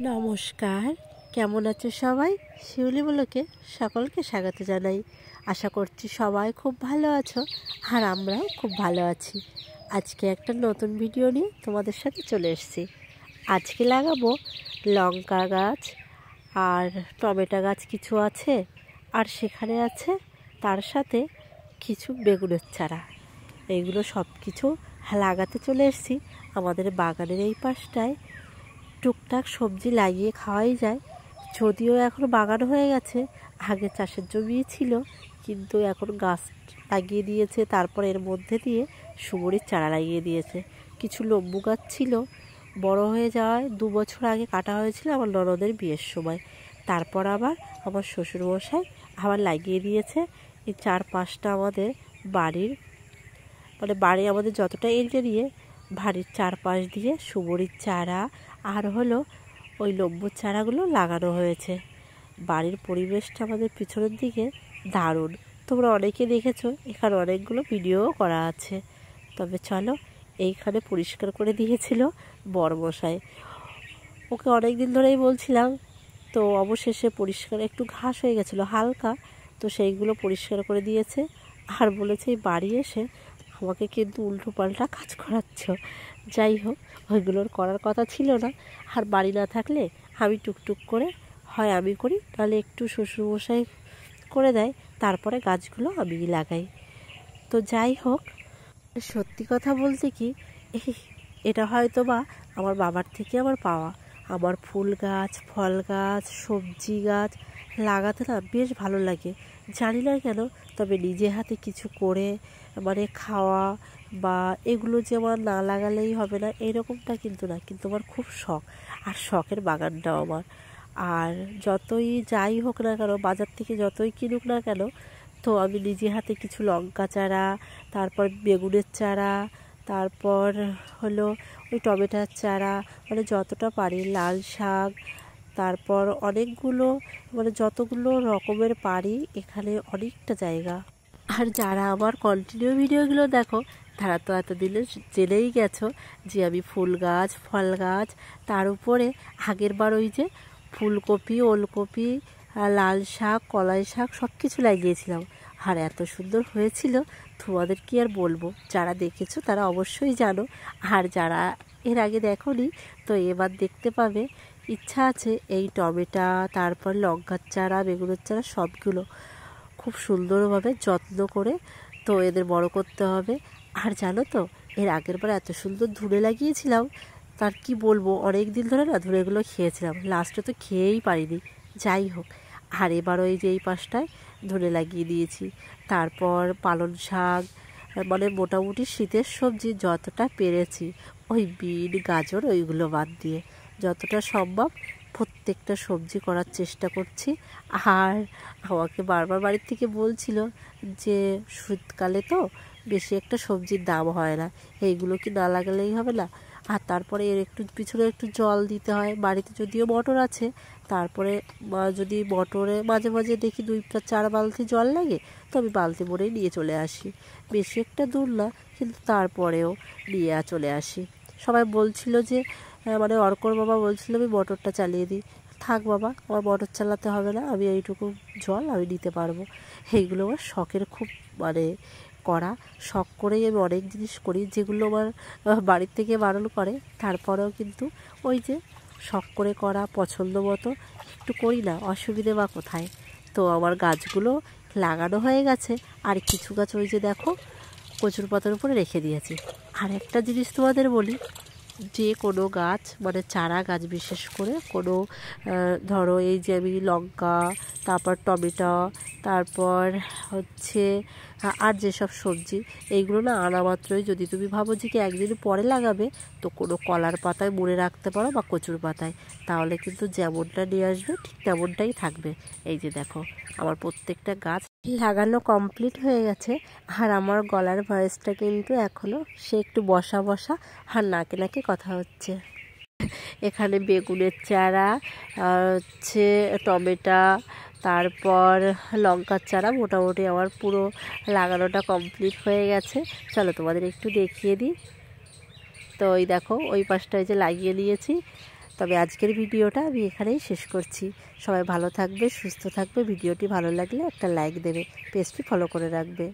নমস্কার, কেমন আছো সবাই? শিউলি ব্লকে সকলকে স্বাগত জানাই। আশা করছি সবাই খুব ভালো আছো, আর আমরাও খুব ভালো আছি। আজকে একটা নতুন ভিডিও নিয়ে তোমাদের সাথে চলে এসেছি। আজকে লাগাবো লঙ্কা গাছ আর টমেটো গাছ কিছু আছে, আর সেখানে আছে তার সাথে কিছু বেগুনের চারা। এইগুলো সব কিছু লাগাতে চলে এসেছি আমাদের বাগানের এই পাশটায়। টুকটাক সবজি লাগিয়ে খাওয়াই যায়, যদিও এখন বাগান হয়ে গেছে। আগে চাষের জমি ছিল, কিন্তু এখন গাছ লাগিয়ে দিয়েছে। তারপর এর মধ্যে দিয়ে সুবরির চারা লাগিয়ে দিয়েছে। কিছু লেবু গাছ ছিল, বড় হয়ে যাওয়ায় 2 বছর আগে কাটা হয়েছিল আমার ননদের বিয়ের সময়। তারপর আবার আমার শ্বশুরমশাই আবার লাগিয়ে দিয়েছে। এই 4-5টা আমাদের বাড়ির বাড়ি আমাদের যতটা এরিয়া নিয়ে বাড়ির চারপাশ দিয়ে সুবরির চারা আর হলো ওই লেবুর চারাগুলো লাগানো হয়েছে। বাড়ির পরিবেশটা আমাদের পিছনের দিকে দারুণ। তোমরা অনেকে দেখেছো, এখানে অনেকগুলো ভিডিও করা আছে। তবে চলো, এইখানে পরিষ্কার করে দিয়েছিল বড়মশাই। ওকে অনেক দিন ধরেই বলছিলাম, তো অবশেষে পরিষ্কার, একটু ঘাস হয়ে গেছিলো হালকা, তো সেইগুলো পরিষ্কার করে দিয়েছে। আর বলেছে এই বাড়ি এসে আমাকে কিন্তু উল্টো পাল্টা কাজ করাচ্ছ। যাই হোক, ওইগুলোর করার কথা ছিল না। আর বাড়ি না থাকলে আমি টুকটুক করে, হয় আমি করি, তাহলে একটু শ্বশুরমশাই করে দেয়, তারপরে গাছগুলো আমি লাগাই। তো যাই হোক, সত্যি কথা বলতে কি, এটা হয়তো বা আমার বাবার থেকে আমার পাওয়া। আমার ফুল গাছ, ফল গাছ, সবজি গাছ লাগাতে না বেশ ভালো লাগে, জানি না কেন। তবে নিজে হাতে কিছু করে খাওয়া বা এগুলো যে আমার না লাগালেই হবে না, এরকমটা কিন্তু না। কিন্তু আমার খুব শখ, আর শখের বাগানটাও আমার। আর যতই যাই হোক না কেন, বাজার থেকে যতই কিনুক না কেন, তো আমি নিজে হাতে কিছু লঙ্কা চারা, তারপর বেগুনের চারা, তারপর হলো ওই টমেটোর চারা, যতটা পারি, লাল শাক, তারপর অনেকগুলো, যতগুলো রকমের পারি। এখানে অনেকটা জায়গা। আর যারা আমার কন্টিনিউ ভিডিওগুলো দেখো, তারা তো এতদিনে জেনেই গেছো যে আমি ফুল গাছ, ফল গাছ, তার উপরে আগের বার ওই যে ফুলকপি, ওলকপি, লাল শাক, কলাই শাক সব কিছু লাগিয়েছিলাম। আর এত সুন্দর হয়েছিল, তোমাদের কি আর বলবো। যারা দেখেছো তারা অবশ্যই জানো, আর যারা এর আগে দেখোনি, তো এবার দেখতে পাবে। ইচ্ছা আছে এই টমেটো, তারপর লঙ্কার চারা, বেগুনের চারা সবগুলো খুব সুন্দরভাবে যত্ন করে তো এদের বড় করতে হবে। আর জানো তো, এর আগের বার এত সুন্দর ধুনে লাগিয়েছিলাম, তার কি বলবো। অনেক দিন ধরে না ধুনেগুলো খেয়েছিলাম, লাস্টে তো খেয়েই পারিনি। যাই হোক, আর এবার ওই যে এই পাশটায় ধুনে লাগিয়ে দিয়েছি। তারপর পালং শাক, মোটামুটি শীতের সবজি যতটা পেরেছি, ওই বিট, গাজর, ওইগুলো বাদ দিয়ে যতটা সম্ভব প্রত্যেকটা সবজি করার চেষ্টা করছি। আর আমাকে বারবার বাড়ির থেকে বলছিল যে শীতকালে তো বেশি একটা সবজির দাম হয় না, এইগুলো কি না লাগালেই হবে না? আর তারপরে এর একটু পিছনে একটু জল দিতে হয়। বাড়িতে যদিও মটর আছে, তারপরে যদি মটরে মাঝে মাঝে দেখি 2-4 বালতি জল লাগে, তো আমি বালতি ভরেই নিয়ে চলে আসি। বেশি একটা দূর না, কিন্তু তারপরেও নিয়ে চলে আসি। সবাই বলছিল যে অর্কর বাবা বলছিল আমি মোটরটা চালিয়ে দিই। থাক বাবা, আমার মোটর চালাতে হবে না, আমি এইটুকু জল আমি নিতে পারবো। এইগুলো আমার শখের খুব করা। শখ করেই আমি অনেক জিনিস করি, যেগুলো আমার বাড়ির থেকে বারণ করে। তারপরেও কিন্তু ওই যে শখ করে করা, পছন্দ মতো একটু করি না, অসুবিধে বা কোথায়। তো আমার গাছগুলো লাগানো হয়ে গেছে। আর কিছু গাছ ওই যে দেখো কচুর পাতার উপরে রেখে দিয়েছি। আর একটা জিনিস তোমাদের বলি, যে কোনো গাছ, চারা গাছ বিশেষ করে, কোনো ধরো এই যে আমি লঙ্কা, তারপর টমেটো, তারপর হচ্ছে আর যেসব সবজি, এইগুলো না আনা মাত্রই যদি তুমি ভাবো যে কি একদিন পরে লাগাবে, তো কোনো কলার পাতায় মুড়ে রাখতে পারো বা কচুর পাতায়, তাহলে কিন্তু যেমনটা নিয়ে আসবে ঠিক তেমনটাই থাকবে। এই যে দেখো, আমার প্রত্যেকটা গাছ লাগানো কমপ্লিট হয়ে গেছে। আর আমার গলার ভয়েসটা কিন্তু এখনও সে একটু বসা বসা, আর নাকে নাকে কথা হচ্ছে। এখানে বেগুনের চারা, হচ্ছে টমেটো, তারপর লঙ্কার চারা মোটামুটি আমার পুরো লাগানোটা কমপ্লিট হয়ে গেছে। চলো তোমাদের একটু দেখিয়ে দিই। তো ওই দেখো, ওই পাশটায় যে লাগিয়ে নিয়েছি, তবে আজকের ভিডিওটা আমি এখানেই শেষ করছি। সবাই ভালো থাকবে, সুস্থ থাকবে। ভিডিওটি ভালো লাগলে একটা লাইক দেবে, পেজটি ফলো করে রাখবে।